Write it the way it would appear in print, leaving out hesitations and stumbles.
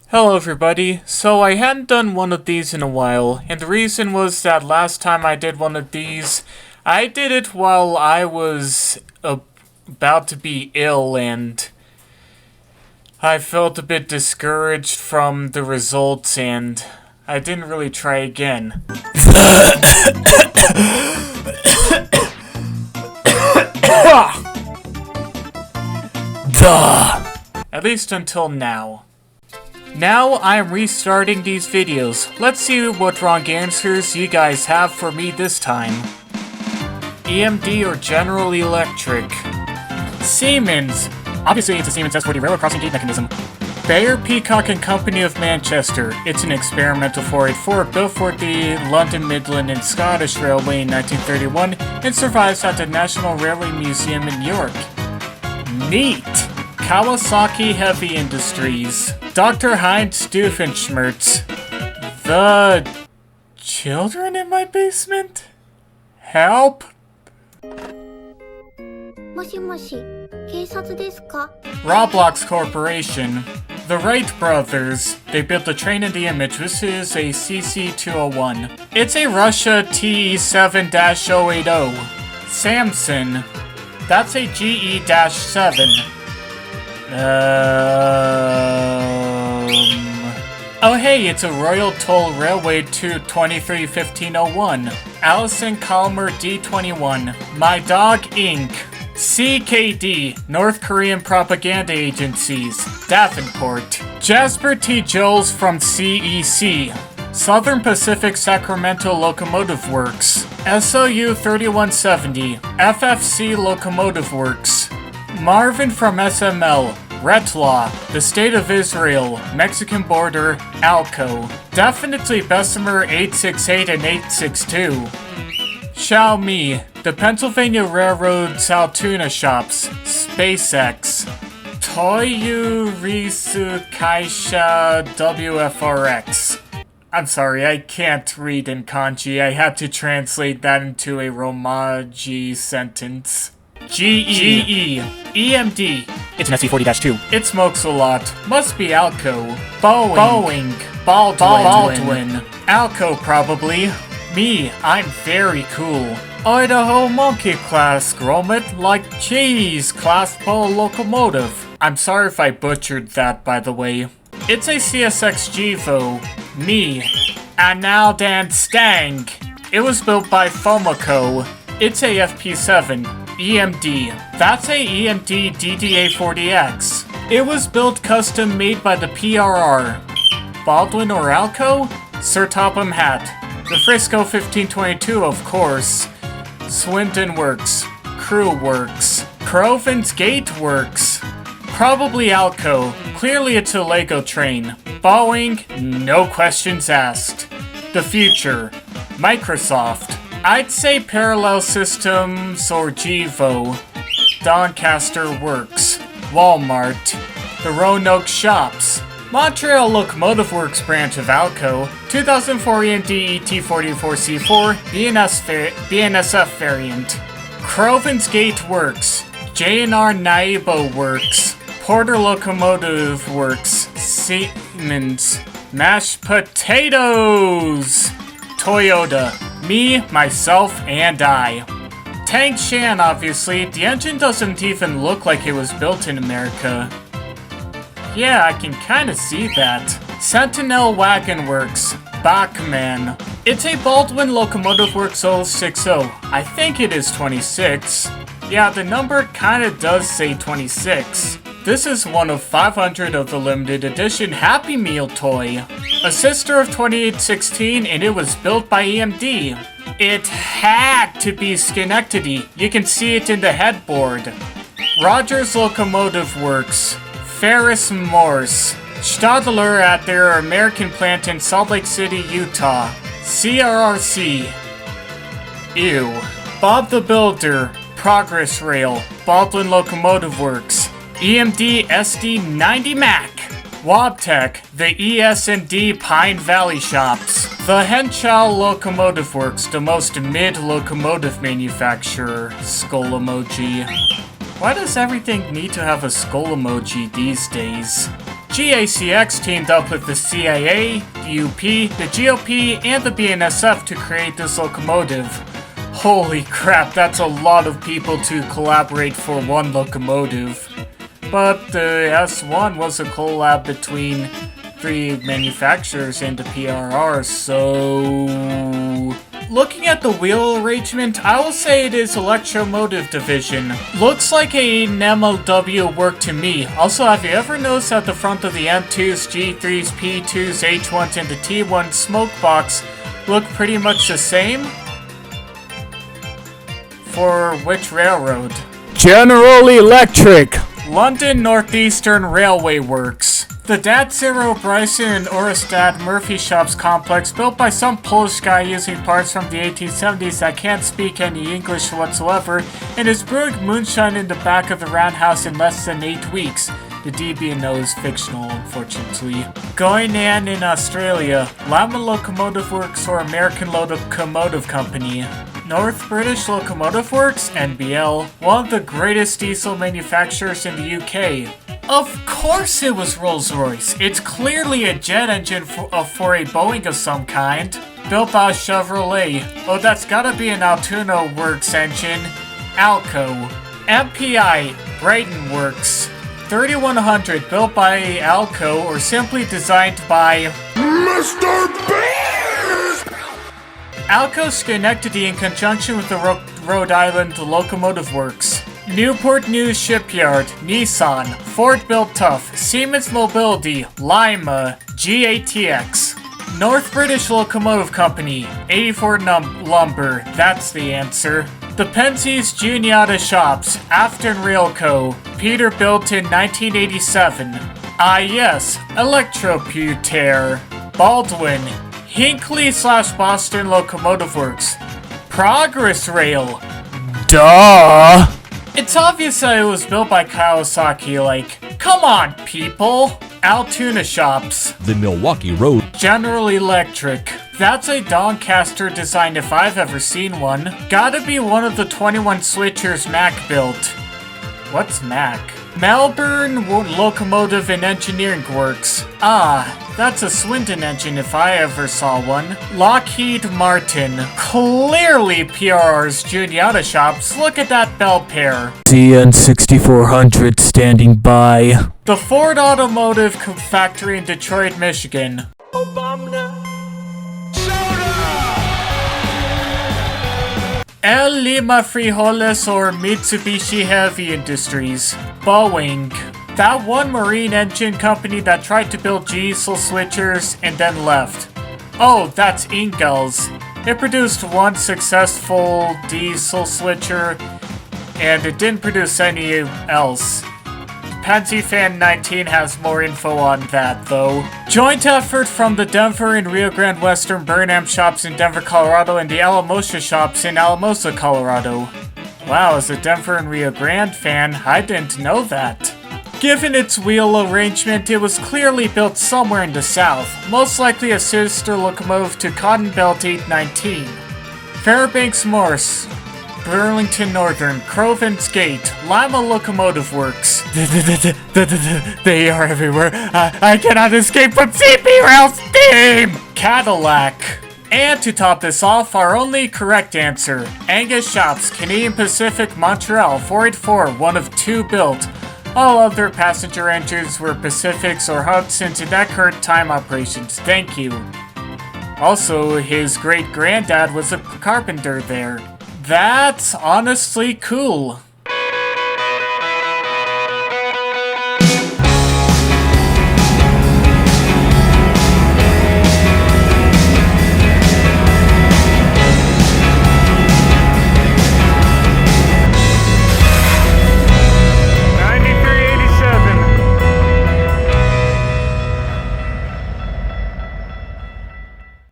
Hello everybody, so I hadn't done one of these in a while, and the reason was that last time I did one of these, I did it while I was about to be ill, and I felt a bit discouraged from the results, and I didn't really try again. At least until now. Now I'm restarting these videos. Let's see what wrong answers you guys have for me this time. EMD or General Electric? Siemens. Obviously it's a Siemens S40 railroad crossing gate mechanism. Bayer, Peacock and Company of Manchester. It's an experimental 484 built for the London, Midland and Scottish Railway in 1931 and survives at the National Railway Museum in York. Neat! Kawasaki Heavy Industries. Dr. Heinz Doofenshmirtz. The children in my basement? Help? もしもし、警察ですか? Roblox Corporation. The Wright brothers. They built a train in the image. This is a CC-201. It's a Russia TE-7-080. Samson. That's a GE-7. Oh hey, it's a Royal Toll Railway 223-1501. Allison Calmer D21. My Dog Inc. CKD, North Korean Propaganda Agencies. Davenport. Jasper T. Jones from CEC. Southern Pacific Sacramento Locomotive Works. SOU 3170. FFC Locomotive Works. Marvin from SML. Retlaw, the State of Israel, Mexican border, Alco. Definitely Bessemer 868 and 862. Xiaomi, the Pennsylvania Railroad's Altoona shops, SpaceX. Toyu Risu Kaisha WFRX. I'm sorry, I can't read in kanji. I had to translate that into a Romaji sentence. GE. EMD. It's an SC40-2. It smokes a lot. Must be Alco. Boeing. Baldwin. Alco, probably. Me, I'm very cool. Idaho Monkey Class Grommet like cheese Class Pole Locomotive. I'm sorry if I butchered that, by the way. It's a CSX Gevo. Me. Analdan Stang. It was built by Fomaco. It's a FP7. EMD. That's a EMD DDA40X. It was built custom made by the PRR. Baldwin or Alco? Sir Topham Hatt. The Frisco 1522, of course. Swindon Works. Crew Works. Crovan's Gate Works. Probably Alco. Clearly it's a Lego train. Boeing? No questions asked. The future. Microsoft. I'd say Parallel Systems or Gevo. Doncaster Works. Walmart. The Roanoke Shops. Montreal Locomotive Works branch of Alco. 2004 EMD ET44C4 BNSF variant. Crovan's Gate Works. J&R Naibo Works. Porter Locomotive Works. Siemens. Mashed potatoes! Toyota. Me, myself, and I. Tank Shan, obviously. The engine doesn't even look like it was built in America. Yeah, I can kinda see that. Sentinel Wagon Works. Bachmann. It's a Baldwin Locomotive Works 060. I think it is 26. Yeah, the number kinda does say 26. This is one of 500 of the limited edition Happy Meal toy. A sister of 2816, and it was built by EMD. It had to be Schenectady. You can see it in the headboard. Rogers Locomotive Works. Ferris Morse. Stadler at their American plant in Salt Lake City, Utah. CRRC. Ew. Bob the Builder. Progress Rail. Baldwin Locomotive Works. EMD SD90 Mac. Wabtec, the ES&D Pine Valley shops. The Henshaw Locomotive Works, the most mid-locomotive manufacturer. Skull emoji. Why does everything need to have a skull emoji these days? GACX teamed up with the CIA, the UP, the GOP, and the BNSF to create this locomotive. Holy crap, that's a lot of people to collaborate for one locomotive. But the S1 was a collab between 3 manufacturers and the PRR, so... Looking at the wheel arrangement, I will say it is Electromotive Division. Looks like an MLW work to me. Also, have you ever noticed at the front of the M2s, G3s, P2s, H1s, and the T1 smoke box look pretty much the same? For which railroad? General Electric! London Northeastern Railway Works. The Datsero, Bryson, and Orestad Murphy Shops complex, built by some Polish guy using parts from the 1870s that can't speak any English whatsoever, and is brewing moonshine in the back of the roundhouse in less than 8 weeks. The DB&O is fictional, unfortunately. Goinan in Australia, Lama Locomotive Works or American Locomotive Company. North British Locomotive Works, NBL, one of the greatest diesel manufacturers in the UK. Of course it was Rolls-Royce. It's clearly a jet engine for a Boeing of some kind. Built by Chevrolet. Oh, that's gotta be an Altoona Works engine. Alco. MPI, Brighton Works. 3100, built by Alco or simply designed by Mr. Beast! Alco Schenectady in conjunction with the Rhode Island Locomotive Works. Newport News Shipyard, Nissan, Ford Built Tough, Siemens Mobility, Lima, GATX. North British Locomotive Company, 84 Lumber, that's the answer. The Penzies Juniata Shops, Afton Railco, Peterbilt in 1987. Ah yes, Electroputair, Baldwin, Hinkley/Boston Locomotive Works, Progress Rail. Duh! It's obvious that it was built by Kawasaki, like, come on, people! Altoona Shops. The Milwaukee Road. General Electric. That's a Doncaster design if I've ever seen one. Gotta be one of the 21 switchers Mack built. What's Mack? Melbourne Locomotive and Engineering Works. Ah, that's a Swindon engine if I ever saw one. Lockheed Martin. Clearly PRR's Juniata Shops. Look at that bell pair. CN 6400 standing by. The Ford Automotive Factory in Detroit, Michigan. El Lima Frijoles or Mitsubishi Heavy Industries. Boeing. That one marine engine company that tried to build diesel switchers and then left. Oh, that's Ingalls. It produced one successful diesel switcher and it didn't produce any else. PansyFan19 has more info on that, though. Joint effort from the Denver and Rio Grande Western Burnham shops in Denver, Colorado, and the Alamosa shops in Alamosa, Colorado. Wow, as a Denver and Rio Grande fan, I didn't know that. Given its wheel arrangement, it was clearly built somewhere in the south, most likely a sister locomotive to Cotton Belt 819. Fairbanks Morse, Burlington Northern, Crovan's Gate, Lima Locomotive Works. They are everywhere. I cannot escape from CP Rail Steam! Cadillac. And to top this off, our only correct answer. Angus Shops, Canadian Pacific, Montreal, 484, one of 2 built. All other passenger engines were Pacifics or Hudsons in that current time operations. Thank you. Also, his great-granddad was a carpenter there. That's honestly cool.